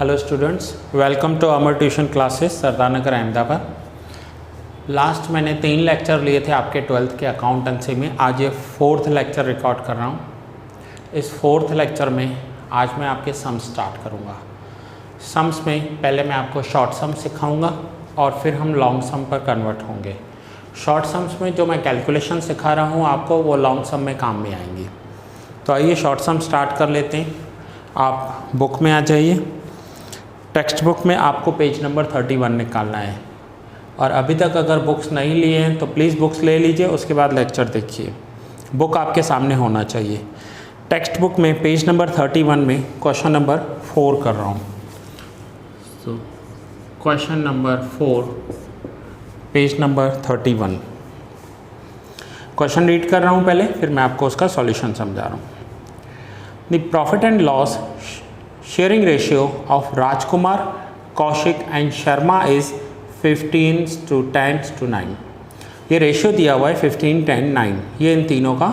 Hello students, welcome to Amar tuition classes Sardar Nagar Ahmedabad. Last मैंने 3 lecture लिए थे आपके 12th के अकाउंटेंसी में। आज ये 4th लेक्चर रिकॉर्ड कर रहा हूँ। इस 4th लेक्चर में आज मैं आपके सम्स स्टार्ट करूँगा। सम्स में पहले मैं आपको शॉर्ट सम सिखाऊँगा और फिर हम लॉन्ग सम पर कन्वर्ट होंगे। शॉर्ट सम्स में जो मैं कैलकुलेशन सिखा रहा हूँ आपको, वो लॉन्ग सम में काम में आएंगी। तो आइए शॉर्ट सम स्टार्ट कर लेते हैं। आप बुक में आ जाइए। टेक्स्ट बुक में आपको पेज नंबर 31 निकालना है। और अभी तक अगर बुक्स नहीं लिए हैं तो प्लीज़ बुक्स ले लीजिए, उसके बाद लेक्चर देखिए। बुक आपके सामने होना चाहिए। टेक्स्ट बुक में पेज नंबर 31 में क्वेश्चन नंबर 4 कर रहा हूँ। तो question number 4 page number 31। Question read कर रहा हूँ पहले, फिर मैं आपको उसका सॉल्यूशन समझा रहा हूँ। The profit and loss sharing ratio of Rajkumar, Kaushik and Sharma is 15:10:9। ये रेशियो दिया हुआ है 15:10:9। ये इन तीनों का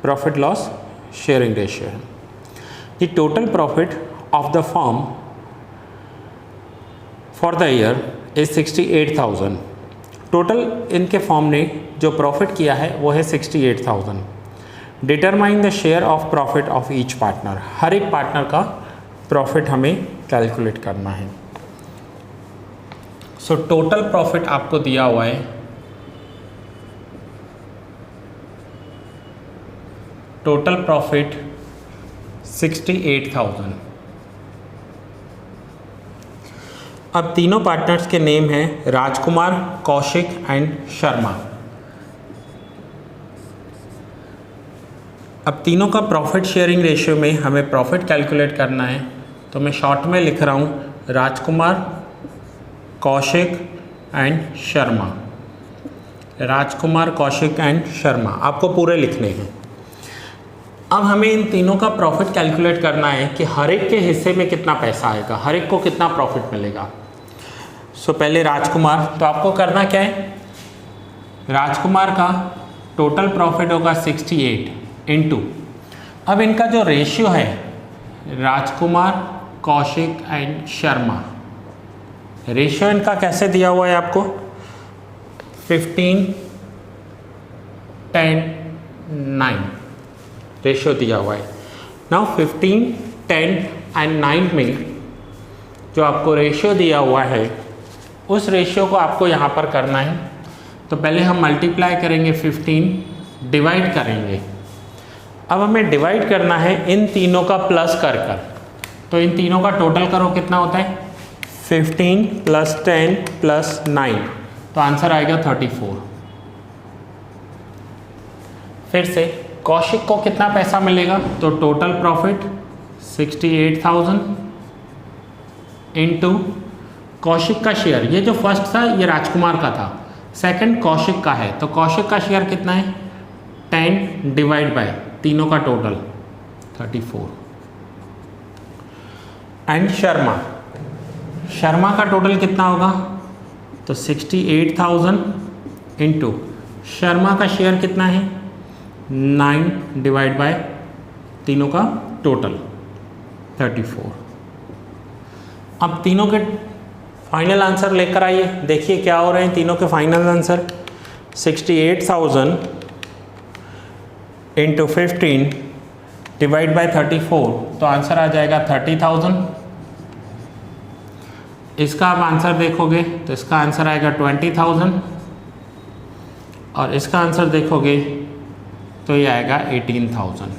प्रॉफिट लॉस शेयरिंग रेशियो है। The total profit of the firm for the year is 68,000। Total इनके फर्म ने जो प्रॉफिट किया है वो है 68,000। Determine the share of profit of each partner. हर एक पार्टनर का प्रॉफिट हमें कैलकुलेट करना है। सो टोटल प्रॉफिट आपको दिया हुआ है, टोटल प्रॉफिट 68,000। अब तीनों पार्टनर्स के नेम हैं राजकुमार, कौशिक एंड शर्मा। अब तीनों का प्रॉफिट शेयरिंग रेशियो में हमें प्रॉफिट कैलकुलेट करना है, तो मैं शॉर्ट में लिख रहा हूँ राजकुमार, कौशिक एंड शर्मा। राजकुमार, कौशिक एंड शर्मा आपको पूरे लिखने हैं। अब हमें इन तीनों का प्रॉफिट कैलकुलेट करना है कि हर एक के हिस्से में कितना पैसा आएगा, हर एक को कितना प्रॉफिट मिलेगा। सो पहले राजकुमार, तो आपको करना क्या है, राजकुमार का टोटल प्रॉफिट होगा 68 इंटू, अब इनका जो रेशियो है राजकुमार, कौशिक एंड शर्मा, रेशियो इनका कैसे दिया हुआ है आपको, 15:10:9 रेशियो दिया हुआ है। नाउ 15, 10 एंड 9 में जो आपको रेशियो दिया हुआ है उस रेशियो को आपको यहाँ पर करना है। तो पहले हम मल्टीप्लाई करेंगे, 15 डिवाइड करेंगे। अब हमें डिवाइड करना है इन तीनों का प्लस कर कर। तो इन तीनों का टोटल करो, कितना होता है 15 + 10 + 9, तो आंसर आएगा 34। फिर से कौशिक को कितना पैसा मिलेगा, तो टोटल प्रॉफिट 68,000 इंटू कौशिक का शेयर, ये जो फर्स्ट था ये राजकुमार का था, सेकंड कौशिक का है, तो कौशिक का शेयर कितना है 10 डिवाइड बाय तीनों का टोटल 34। एंड शर्मा, शर्मा का टोटल कितना होगा, तो 68,000 इंटू शर्मा का शेयर कितना है 9 डिवाइड बाय तीनों का टोटल 34। अब तीनों के फाइनल आंसर लेकर आइए, देखिए क्या हो रहे हैं तीनों के final answer. 68,000 into 15 divide by 34, तो आंसर आ जाएगा 30,000। इसका आप आंसर देखोगे तो इसका आंसर आएगा 20,000 और इसका आंसर देखोगे तो ये आएगा 18,000।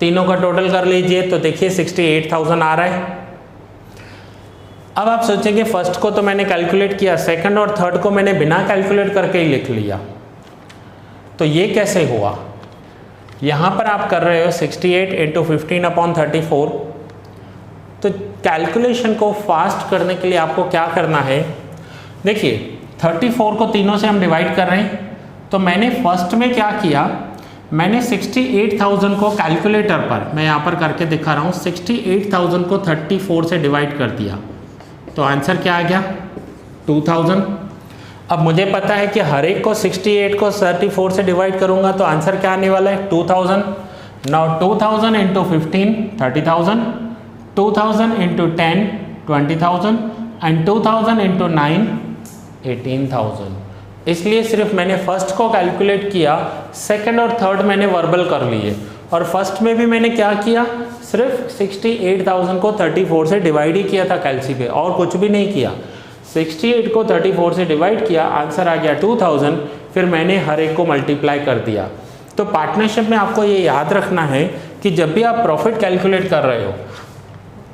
तीनों का टोटल कर लीजिए तो देखिए 68,000 आ रहा है। अब आप सोचेंगे फर्स्ट को तो मैंने कैलकुलेट किया, सेकंड और थर्ड को मैंने बिना कैलकुलेट करके ही लिख लिया, तो ये कैसे हुआ। यहाँ पर आप कर रहे हो 68 इंटू 15/34। तो कैलकुलेशन को फास्ट करने के लिए आपको क्या करना है, देखिए 34 को तीनों से हम डिवाइड कर रहे हैं, तो मैंने फर्स्ट में क्या किया, मैंने 68,000 को कैलकुलेटर पर, मैं यहाँ पर करके दिखा रहा हूँ, 68,000 को 34 से डिवाइड कर दिया, तो आंसर क्या आ गया 2000। अब मुझे पता है कि हर एक को 68 को 34 से डिवाइड करूंगा तो आंसर क्या आने वाला है 2000। Now 2000 into 15 30,000, 2000 into 10 20,000 and 2000 into 9 18,000। इसलिए सिर्फ मैंने फर्स्ट को कैलकुलेट किया, सेकंड और थर्ड मैंने वर्बल कर लिए, और फर्स्ट में भी मैंने क्या किया, सिर्फ 68,000 को 34 से डिवाइड ही किया था कैलसी पे, और कुछ भी नहीं किया। 68 को 34 से डिवाइड किया, आंसर आ गया 2000, फिर मैंने हर एक को मल्टीप्लाई कर दिया। तो पार्टनरशिप में आपको ये याद रखना है कि जब भी आप प्रॉफिट कैलकुलेट कर रहे हो,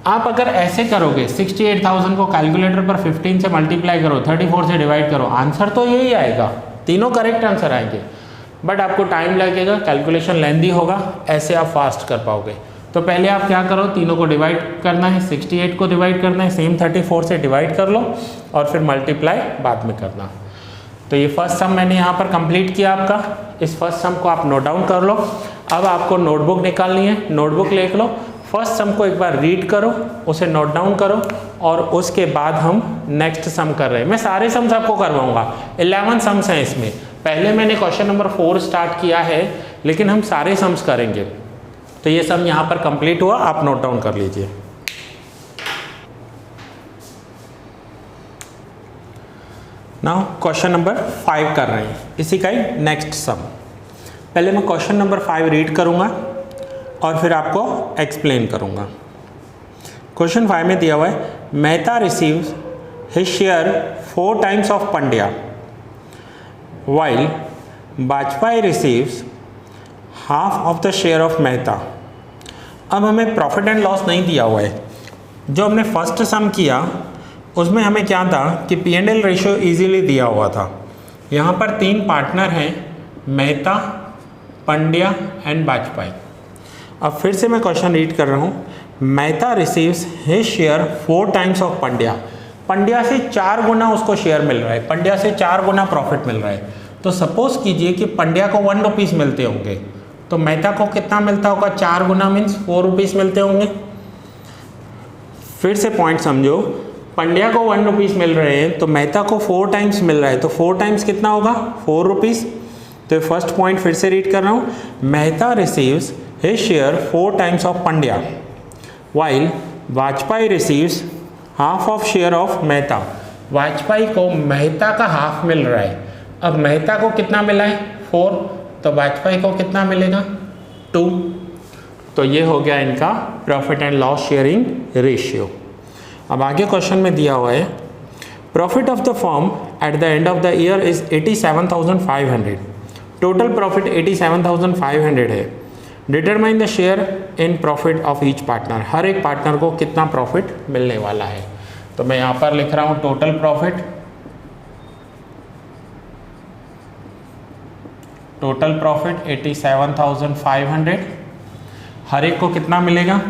आप अगर ऐसे करोगे 68,000 को कैलकुलेटर पर 15 से मल्टीप्लाई करो, 34 से डिवाइड करो, आंसर तो यही आएगा, तीनों करेक्ट आंसर आएंगे, बट आपको टाइम लगेगा, कैलकुलेशन लेंदी होगा, ऐसे आप फास्ट कर पाओगे। तो पहले आप क्या करो, तीनों को डिवाइड करना है, 68 को डिवाइड करना है, सेम 34 से डिवाइड कर लो और फिर मल्टीप्लाई बाद में करना। तो ये फर्स्ट सम मैंने यहाँ पर कंप्लीट किया आपका। इस फर्स्ट सम को आप नोट डाउन कर लो। अब आपको नोटबुक निकालनी है, नोटबुक लिख लो, फर्स्ट सम को एक बार रीड करो, उसे नोट डाउन करो, और उसके बाद हम नेक्स्ट सम कर रहे हैं। मैं सारे सम्स आपको करवाऊंगा, 11 सम्स हैं इसमें। पहले मैंने क्वेश्चन नंबर 4 स्टार्ट किया है, लेकिन हम सारे सम्स करेंगे। तो ये सम यहाँ पर कंप्लीट हुआ, आप नोट डाउन कर लीजिए। नाउ क्वेश्चन नंबर 5 कर रहे हैं, इसी का ही नेक्स्ट सम। पहले मैं क्वेश्चन नंबर 5 रीड करूँगा और फिर आपको एक्सप्लेन करूँगा। क्वेश्चन 5 में दिया हुआ है, Mehta receives his share 4 times of Pandya while Vajpayee receives half of the share of Mehta. अब हमें प्रॉफिट एंड लॉस नहीं दिया हुआ है। जो हमने फर्स्ट सम किया उसमें हमें क्या था कि P&L रेशियो इजीली दिया हुआ था। यहाँ पर 3 पार्टनर हैं, मेहता, पंड्या एंड वाजपेयी। अब फिर से मैं क्वेश्चन रीड कर रहा हूँ, Mehta receives his share 4 times of Pandya. Pandya से 4 गुना उसको शेयर मिल रहा है, पंड्या से 4 गुना प्रॉफिट मिल रहा है। तो सपोज कीजिए कि पंड्या को 1 रुपीज़ मिलते होंगे, तो मेहता को कितना मिलता होगा, 4 गुना मीन्स 4 रुपीज़ मिलते होंगे। फिर से पॉइंट समझो, पंड्या को 1 रुपीज़ मिल रहे हैं, तो मेहता को 4 टाइम्स मिल रहा है, तो 4 टाइम्स कितना होगा, 4 रुपीज़। तो फर्स्ट पॉइंट फिर से रीड कर रहा हूँ, Mehta receives his share 4 times of Pandya while Vajpayee receives half of share of Mehta. Vajpayee को मेहता का हाफ मिल रहा है। अब मेहता को कितना मिला है, 4, तो वाजपेयी को कितना मिलेगा, 2। तो ये हो गया इनका profit and loss sharing ratio. अब आगे क्वेश्चन में दिया हुआ है, profit of the firm at the end of the year is 87,500। Total profit 87,500 है। Determine the share in profit of each partner. हर एक पार्टनर को कितना प्रॉफिट मिलने वाला है। तो मैं यहाँ पर लिख रहा हूँ टोटल प्रॉफिट। Total profit 87,500। हर एक को कितना मिलेगा,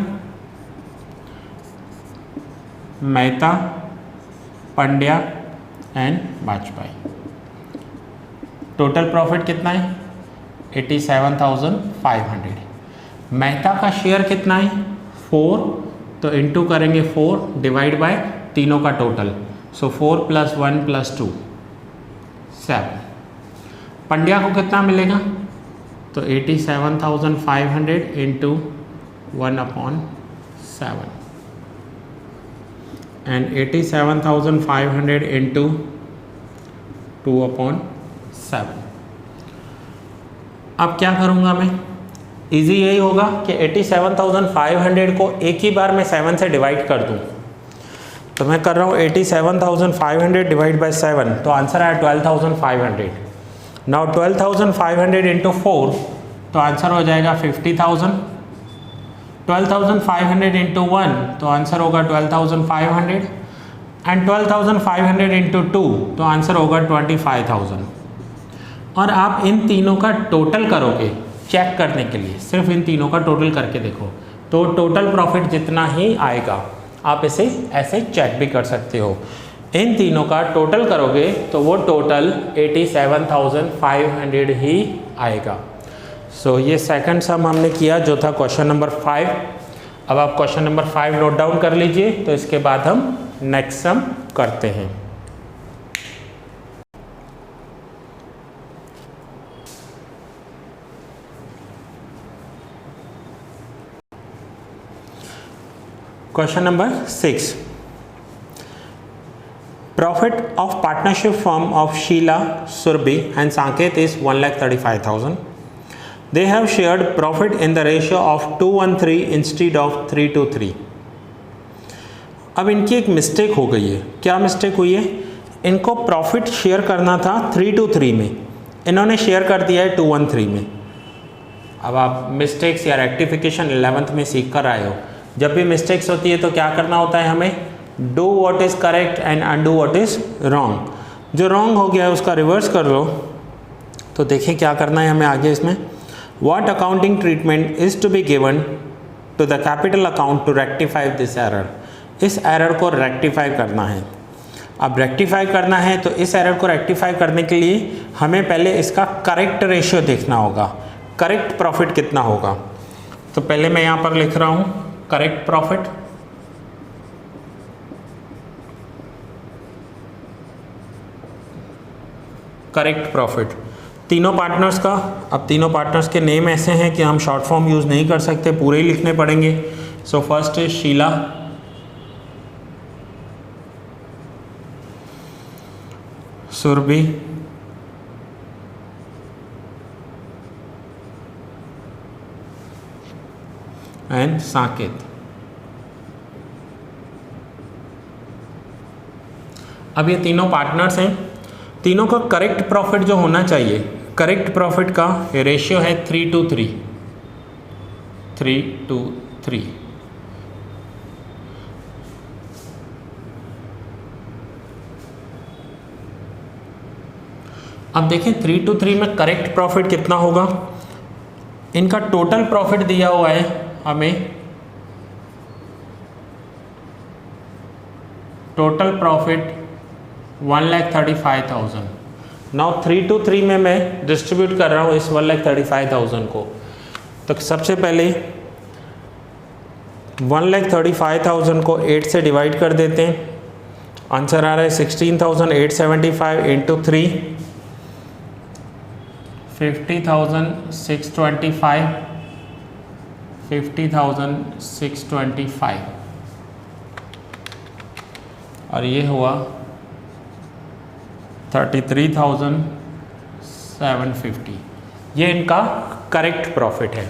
Mehta, Pandya and Vajpayee. Total profit कितना है, 87,500। मेहता का शेयर कितना है, 4, तो इंटू करेंगे 4 डिवाइड बाय तीनों का टोटल, सो 4 + 1 + 2 7। पंड्या को कितना मिलेगा, तो 87,500 इंटू 1/7 एंड 87,500 इंटू 2/7। अब क्या करूँगा मैं, इजी यही होगा कि 87,500 को एक ही बार मैं 7 से डिवाइड कर दूँ। तो मैं कर रहा हूँ 87,500 डिवाइड बाय 7, तो आंसर आया 12,500। नाउ 12,500 इंटू 4, तो आंसर हो जाएगा 50,000। 12,500 इंटू 1, तो आंसर होगा 12,500 एंड 12,500 इंटू 2, तो आंसर होगा 25,000। और आप इन तीनों का टोटल करोगे चेक करने के लिए, सिर्फ इन तीनों का टोटल करके देखो, तो टोटल प्रॉफिट जितना ही आएगा। आप इसे ऐसे चेक भी कर सकते हो। इन तीनों का टोटल करोगे तो वो टोटल 87,500 ही आएगा। सो ये सेकंड सम हमने किया जो था क्वेश्चन नंबर 5। अब आप क्वेश्चन नंबर 5 नोट डाउन कर लीजिए, तो इसके बाद हम नेक्स्ट सम करते हैं। Question number 6, profit of partnership firm of Sheela, Surbhi and Sanket is 1,35,000. They have shared profit in the ratio of 2:1 instead of 3:3. अब इनकी एक मिस्टेक हो गई है. क्या मिस्टेक हुई है? इनको प्रॉफिट शेयर करना था 3:3 में, इन्होंने शेयर कर दिया है 2:1 में. अब आप मिस्टेक्स या रेक्टिफिकेशन 11th में सीख कर आए हो. जब भी मिस्टेक्स होती है तो क्या करना होता है हमें? Do what is correct and undo what is wrong. जो रॉन्ग हो गया है उसका रिवर्स कर लो. तो देखिए क्या करना है हमें आगे इसमें. What accounting treatment is to be given to the capital account to rectify this error? इस एरर को रेक्टिफाई करना है. अब रेक्टिफाई करना है तो इस एरर को रेक्टिफाई करने के लिए हमें पहले इसका करेक्ट रेशियो देखना होगा. करेक्ट प्रॉफिट कितना होगा? तो पहले मैं यहाँ पर लिख रहा हूँ करेक्ट प्रॉफिट. करेक्ट प्रॉफिट तीनों पार्टनर्स का. अब तीनों पार्टनर्स के नेम ऐसे हैं कि हम शॉर्ट फॉर्म यूज़ नहीं कर सकते, पूरे ही लिखने पड़ेंगे. So first is Sheela, Surbhi, and Sanket. अब ये तीनों पार्टनर्स हैं. तीनों का करेक्ट प्रॉफिट जो होना चाहिए, करेक्ट प्रॉफिट का रेशियो है 3:3. 3:3. अब देखें 3:3 में करेक्ट प्रॉफिट कितना होगा. इनका टोटल प्रॉफिट दिया हुआ है हमें. Total profit 1,35,000. नाउ 3:3 में मैं डिस्ट्रीब्यूट कर रहा हूँ इस 1,35,000 को. तो सबसे पहले 1,35,000 को 8 से डिवाइड कर देते हैं. आंसर आ रहा है 16,875 इंटू 3, 50,625. 50,625 और ये हुआ 33,750. ये इनका करेक्ट प्रॉफिट है.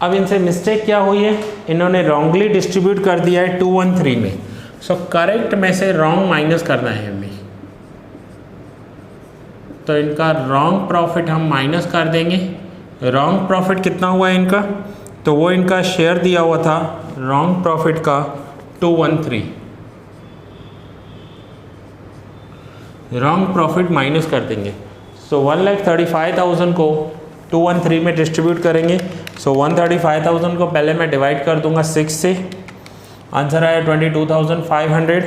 अब इनसे मिस्टेक क्या हुई है? इन्होंने रॉन्गली डिस्ट्रीब्यूट कर दिया है 2:1 में. सो करेक्ट में से रॉन्ग माइनस करना है हमें. तो इनका रॉन्ग प्रॉफिट हम माइनस कर देंगे. रॉन्ग प्रॉफिट कितना हुआ है इनका? तो वो इनका शेयर दिया हुआ था रॉन्ग प्रॉफिट का 2:1. रॉन्ग प्रॉफिट माइनस कर देंगे. सो 1,35,000 को 2:1 में डिस्ट्रीब्यूट करेंगे. सो 135,000 को पहले मैं डिवाइड कर दूंगा 6 से. आंसर आया 22,500.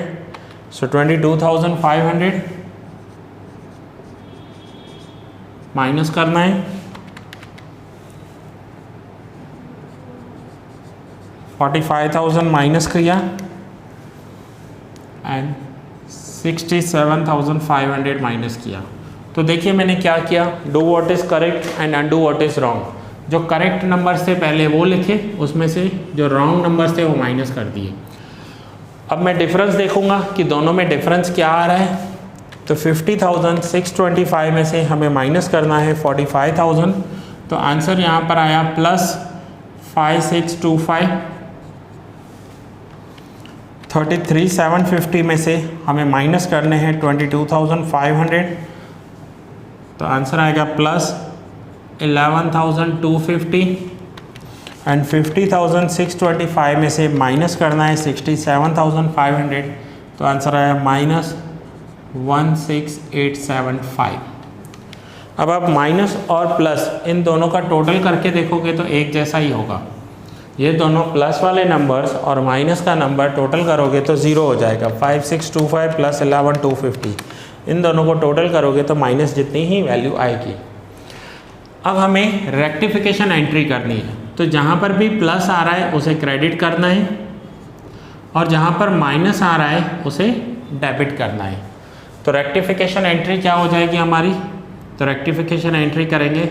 सो 22,500 माइनस करना है. 45,000 माइनस किया एंड 67,500 माइनस किया. तो देखिए मैंने क्या किया. Do what is correct and undo what is wrong. जो करेक्ट नंबर से पहले वो लिखे, उसमें से जो रॉन्ग नंबर थे वो माइनस कर दिए. अब मैं डिफरेंस देखूंगा कि दोनों में डिफरेंस क्या आ रहा है. तो 50,625 में से हमें माइनस करना है 45,000. तो आंसर यहाँ पर आया प्लस 5625. 33,750 में से हमें माइनस करने हैं 22,500. तो आंसर आएगा प्लस 11,250 एंड 50,625 में से माइनस करना है 67,500. तो आंसर आया माइनस 16,875. अब आप माइनस और प्लस इन दोनों का टोटल करके देखोगे तो एक जैसा ही होगा. ये दोनों प्लस वाले नंबर्स और माइनस का नंबर टोटल करोगे तो ज़ीरो हो जाएगा. 5625 प्लस 11,250 इन दोनों को टोटल करोगे तो माइनस जितनी ही वैल्यू आएगी. अब हमें रेक्टिफिकेशन एंट्री करनी है. तो जहाँ पर भी प्लस आ रहा है उसे क्रेडिट करना है और जहाँ पर माइनस आ रहा है उसे डेबिट करना है. तो रेक्टिफिकेशन एंट्री क्या हो जाएगी हमारी? तो रेक्टिफिकेशन एंट्री करेंगे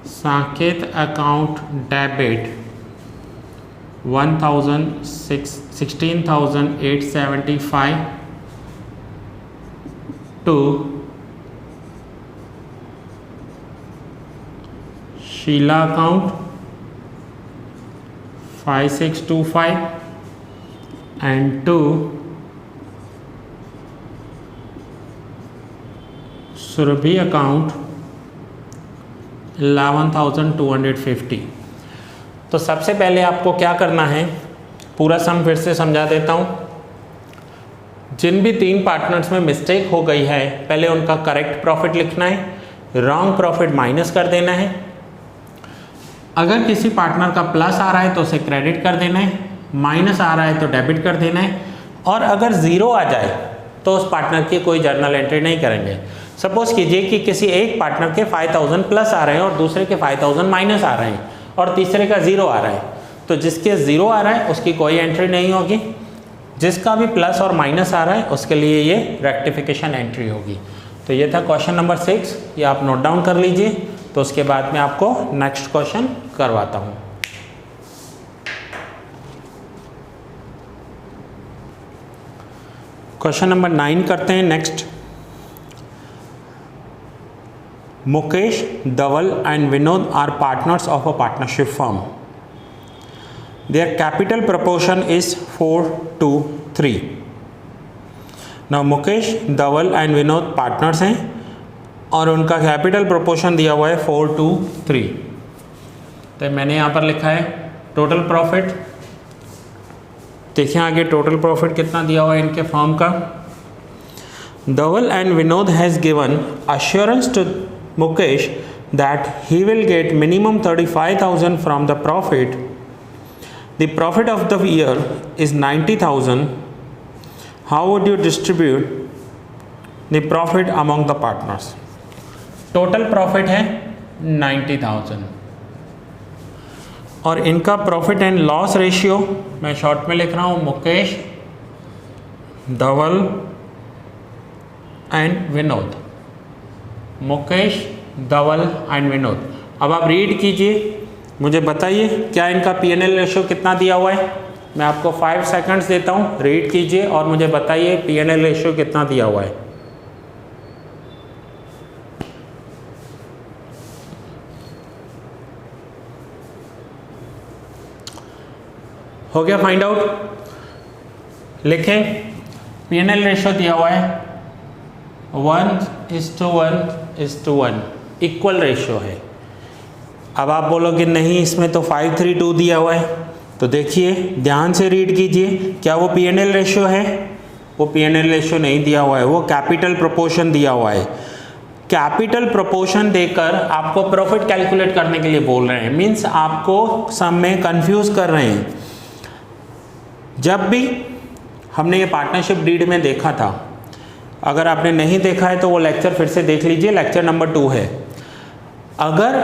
Sanket account debit 16,875 to Sheela account 5625 and to Surbhi account 11,250। तो सबसे पहले आपको क्या करना है, पूरा सम फिर से समझा देता हूँ। जिन भी 3 पार्टनर्स में मिस्टेक हो गई है पहले उनका करेक्ट प्रॉफिट लिखना है, रॉन्ग प्रॉफिट माइनस कर देना है। अगर किसी पार्टनर का प्लस आ रहा है तो उसे क्रेडिट कर देना है, माइनस आ रहा है तो डेबिट कर देना है, और अगर ज़ीरो आ जाए तो उस पार्टनर की कोई जर्नल एंट्री नहीं करेंगे। सपोज कीजिए कि किसी एक पार्टनर के 5,000 प्लस आ रहे हैं और दूसरे के 5,000 माइनस आ रहे हैं और तीसरे का ज़ीरो आ रहा है, तो जिसके ज़ीरो आ रहा है उसकी कोई एंट्री नहीं होगी, जिसका भी प्लस और माइनस आ रहा है उसके लिए ये रेक्टिफिकेशन एंट्री होगी। तो ये था क्वेश्चन नंबर 6, ये आप नोट डाउन कर लीजिए। तो उसके बाद में आपको नेक्स्ट क्वेश्चन करवाता हूँ। क्वेश्चन नंबर 9 करते हैं next. Mukesh, Dhaval and Vinod are partners of a partnership firm. Their capital proportion is 4:3. Now Mukesh, Dhaval and Vinod partners हैं और उनका कैपिटल प्रोपोर्शन दिया हुआ है 4:3। तो मैंने यहाँ पर लिखा है टोटल प्रॉफिट। देखिए आगे टोटल प्रॉफिट कितना दिया हुआ है इनके फर्म का। Dhawal and Vinod has given assurance to Mukesh that he will get minimum 35,000 from the profit. The profit of the year is 90,000. How would you distribute the profit among the partners? Total profit है 90,000 और इनका profit and loss ratio मैं short में लिख रहा हूँ, मुकेश, धवल and Vinod. Mukesh, Dhawal and Vinod. अब आप रीड कीजिए, मुझे बताइए क्या इनका पीएनएल रेशियो कितना दिया हुआ है। मैं आपको 5 सेकंड्स देता हूँ, रीड कीजिए और मुझे बताइए पीएनएल रेशियो कितना दिया हुआ है। हो गया फाइंड आउट? लिखें, पीएनएल रेशियो दिया हुआ है 1:1:1, इक्वल रेशियो है। अब आप बोलोगे नहीं इसमें तो 5:3:2 दिया हुआ है, तो देखिए ध्यान से रीड कीजिए, क्या वो पीएनएल रेशियो है? वो पीएनएल रेशियो नहीं दिया हुआ है, वो कैपिटल प्रोपोर्शन दिया हुआ है। कैपिटल प्रोपोर्शन देकर आपको प्रॉफिट कैलकुलेट करने के लिए बोल रहे हैं, मीन्स आपको सम में कंफ्यूज कर रहे हैं। जब भी हमने ये पार्टनरशिप डीड में देखा था, अगर आपने नहीं देखा है तो वो लेक्चर फिर से देख लीजिए, लेक्चर नंबर 2 है। अगर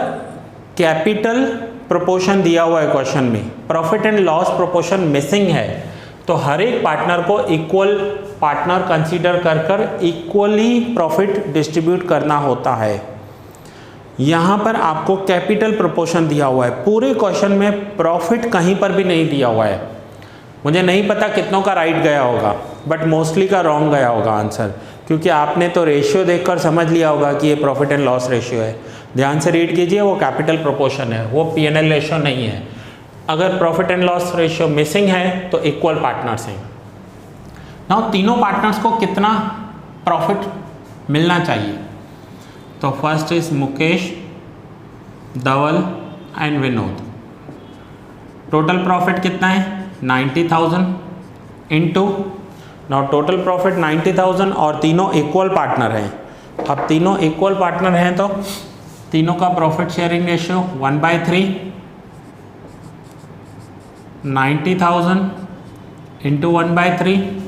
कैपिटल प्रोपोर्शन दिया हुआ है क्वेश्चन में, profit and loss proportion missing है, तो हर एक पार्टनर को इक्वल पार्टनर कंसीडर कर इक्वली प्रॉफिट डिस्ट्रीब्यूट करना होता है। यहाँ पर आपको कैपिटल प्रोपोर्शन दिया हुआ है, पूरे क्वेश्चन में प्रॉफिट कहीं पर भी नहीं दिया हुआ है। मुझे नहीं पता कितनों का राइट गया होगा, बट मोस्टली का रॉन्ग गया होगा आंसर, क्योंकि आपने तो रेशियो देखकर समझ लिया होगा कि ये प्रॉफिट एंड लॉस रेशियो है। ध्यान से रीड कीजिए, वो कैपिटल प्रोपोर्शन है, वो पीएनएल रेशियो नहीं है। अगर profit and loss ratio missing है तो इक्वल पार्टनर्स हैं। नाउ तीनों पार्टनर्स को कितना प्रॉफिट मिलना चाहिए? तो first is Mukesh, Dhawal and Vinod. Total profit कितना है? 90,000 इंटू, नाउ टोटल प्रॉफिट 90,000 और तीनों इक्वल पार्टनर हैं। अब तीनों इक्वल पार्टनर हैं तो तीनों का profit sharing ratio 1/3, 90,000 into 1/3,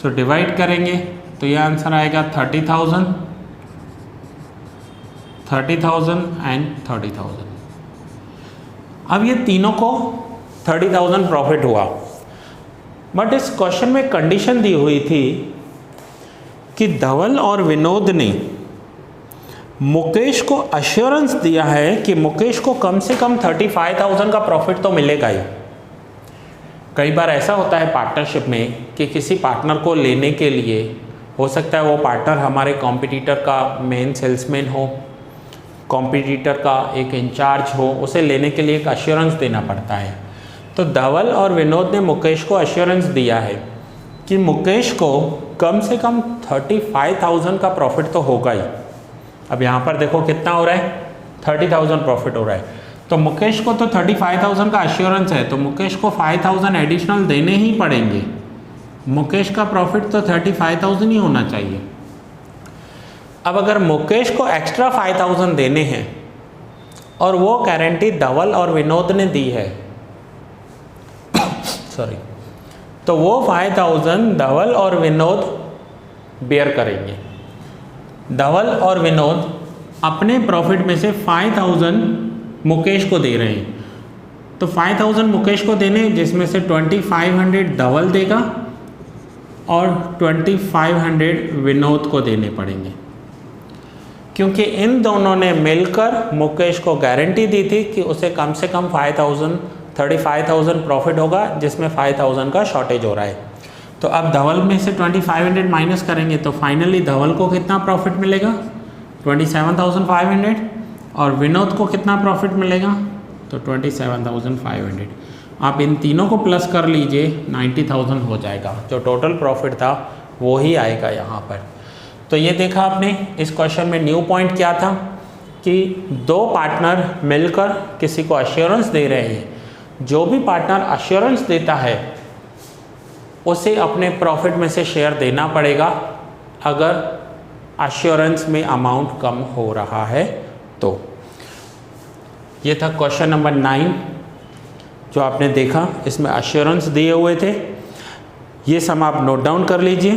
so divide करेंगे तो ये आंसर आएगा 30,000 एंड 30,000। अब ये तीनों को 30,000 प्रॉफिट हुआ, बट इस क्वेश्चन में कंडीशन दी हुई थी कि धवल और विनोद ने मुकेश को अश्योरेंस दिया है कि मुकेश को कम से कम 35,000 का प्रॉफिट तो मिलेगा ही। कई बार ऐसा होता है पार्टनरशिप में कि किसी पार्टनर को लेने के लिए हो सकता है वो पार्टनर हमारे कॉम्पिटिटर का मेन सेल्समैन हो, कॉम्पिटिटर का एक इंचार्ज हो, उसे लेने के लिए एक अश्योरेंस देना पड़ता है। तो धवल और विनोद ने मुकेश को अश्योरेंस दिया है कि मुकेश को कम से कम 35,000 का प्रॉफिट तो होगा ही। अब यहाँ पर देखो कितना हो रहा है, 30,000 प्रॉफिट हो रहा है। तो मुकेश को तो 35,000 का अश्योरेंस है, तो मुकेश को 5,000 एडिशनल देने ही पड़ेंगे। मुकेश का प्रॉफिट तो 35,000 ही होना चाहिए। अब अगर मुकेश को एक्स्ट्रा 5,000 देने हैं और वो गारंटी धवल और विनोद ने दी है सॉरी, तो वो 5,000 धवल और विनोद बेयर करेंगे। धवल और विनोद अपने प्रॉफिट में से 5,000 मुकेश को दे रहे हैं। तो 5,000 मुकेश को देने, जिसमें से 2,500 धवल देगा और 2,500 विनोद को देने पड़ेंगे, क्योंकि इन दोनों ने मिलकर मुकेश को गारंटी दी थी कि उसे कम से कम 35,000 प्रॉफिट होगा, जिसमें 5,000 का शॉर्टेज हो रहा है। तो अब धवल में से 2,500 माइनस करेंगे तो फाइनली धवल को कितना प्रॉफिट मिलेगा, 27,500, और विनोद को कितना प्रॉफिट मिलेगा, तो 27,500। आप इन तीनों को प्लस कर लीजिए, 90,000 हो जाएगा। जो टोटल प्रॉफिट था वो ही आएगा यहाँ पर। तो ये देखा आपने, इस क्वेश्चन में न्यू पॉइंट क्या था कि दो पार्टनर मिलकर किसी को अश्योरेंस दे रहे हैं। जो भी पार्टनर अश्योरेंस देता है उसे अपने प्रॉफिट में से शेयर देना पड़ेगा अगर अश्योरेंस में अमाउंट कम हो रहा है तो। ये था क्वेश्चन नंबर 9 जो आपने देखा, इसमें अश्योरेंस दिए हुए थे। ये सम आप नोट डाउन कर लीजिए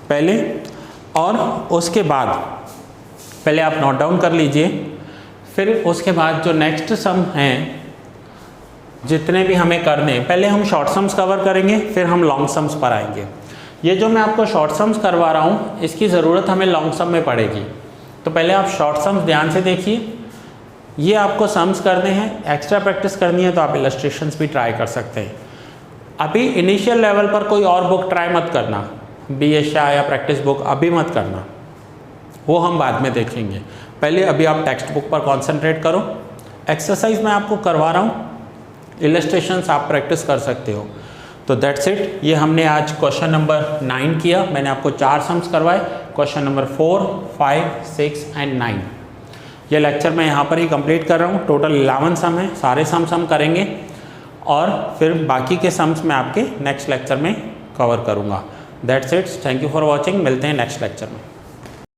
पहले, और उसके बाद पहले आप नोट डाउन कर लीजिए, फिर उसके बाद जो नेक्स्ट सम हैं जितने भी हमें करने हैं, पहले हम शॉर्ट सम्स कवर करेंगे, फिर हम लॉन्ग सम्स पर आएंगे। ये जो मैं आपको शॉर्ट सम्स करवा रहा हूँ इसकी ज़रूरत हमें लॉन्ग सम में पड़ेगी। तो पहले आप शॉर्ट सम्स ध्यान से देखिए। ये आपको सम्स करने हैं, एक्स्ट्रा प्रैक्टिस करनी है तो आप इलस्ट्रेशंस भी ट्राई कर सकते हैं। अभी इनिशियल लेवल पर कोई और बुक ट्राई मत करना, BS शाह या प्रैक्टिस बुक अभी मत करना, वो हम बाद में देखेंगे। पहले अभी आप टेक्स्ट बुक पर कॉन्सेंट्रेट करो। एक्सरसाइज मैं आपको करवा रहा हूँ, इलस्ट्रेशंस आप प्रैक्टिस कर सकते हो। तो दैट्स इट। ये हमने आज क्वेश्चन नंबर 9 किया। मैंने आपको 4 सम्स करवाए, क्वेश्चन नंबर 4, 5, 6 एंड 9। ये लेक्चर मैं यहाँ पर ही कंप्लीट कर रहा हूँ। टोटल 11 सम है, सारे सम्स हम करेंगे और फिर बाकी के सम्स मैं आपके नेक्स्ट लेक्चर में कवर करूँगा। That's it. Thank you for watching. मिलते हैं नेक्स्ट लेक्चर में।